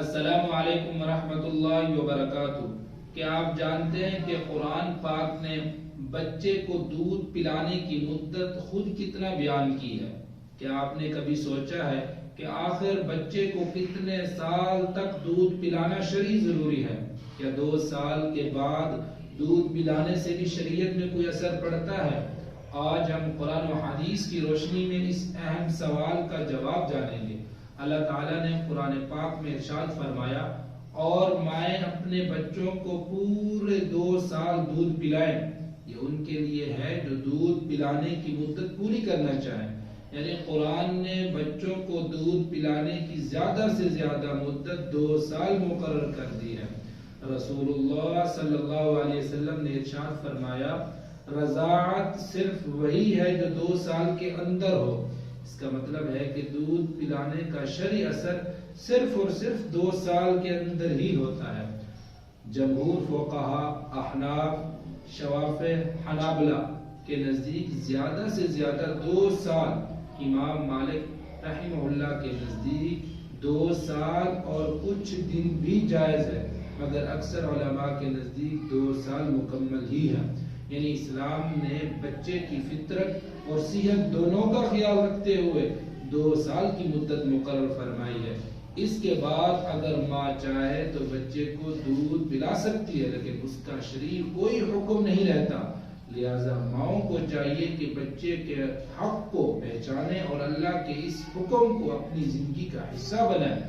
السلام علیکم ورحمۃ اللہ وبرکاتہ۔ کیا آپ جانتے ہیں کہ قرآن پاک نے بچے کو دودھ پلانے کی مدت خود کتنا بیان کی ہے؟ کیا آپ نے کبھی سوچا ہے کہ آخر بچے کو کتنے سال تک دودھ پلانا شرعی ضروری ہے؟ کیا 2 سال کے بعد دودھ پلانے سے بھی شریعت میں کوئی اثر پڑتا ہے؟ آج ہم قرآن و حدیث کی روشنی میں اس اہم سوال کا جواب جانیں گے۔ اللہ تعالیٰ نے قرآن پاک میں ارشاد فرمایا، اور مائیں اپنے بچوں کو پورے 2 سال دودھ پلائیں۔ یہ ان کے لیے ہے جو دودھ پلانے کی مدت پوری کرنا چاہیں۔ یعنی قرآن نے بچوں کو دودھ پلانے کی زیادہ سے زیادہ مدت 2 سال مقرر کر دی ہے۔ رسول اللہ صلی اللہ علیہ وسلم نے ارشاد فرمایا، رضاعت صرف وہی ہے جو 2 سال کے اندر ہو۔ اس کا مطلب ہے کہ دودھ پلانے کا شرعی اثر صرف اور صرف 2 سال کے اندر ہی ہوتا ہے۔ جمہور فقہا، احناف، شوافع، حنابلہ کے نزدیک زیادہ سے زیادہ 2 سال، امام مالک رحمہ اللہ کے نزدیک 2 سال اور کچھ دن بھی جائز ہے، مگر اکثر علماء کے نزدیک 2 سال مکمل ہی ہے۔ یعنی اسلام نے بچے کی فطرت اور صحت دونوں کا خیال رکھتے ہوئے 2 سال کی مدت مقرر فرمائی ہے۔ اس کے بعد اگر ماں چاہے تو بچے کو دودھ پلا سکتی ہے، لیکن اس کا شرعی کوئی حکم نہیں رہتا۔ لہذا ماؤں کو چاہیے کہ بچے کے حق کو پہچانے اور اللہ کے اس حکم کو اپنی زندگی کا حصہ بنائیں۔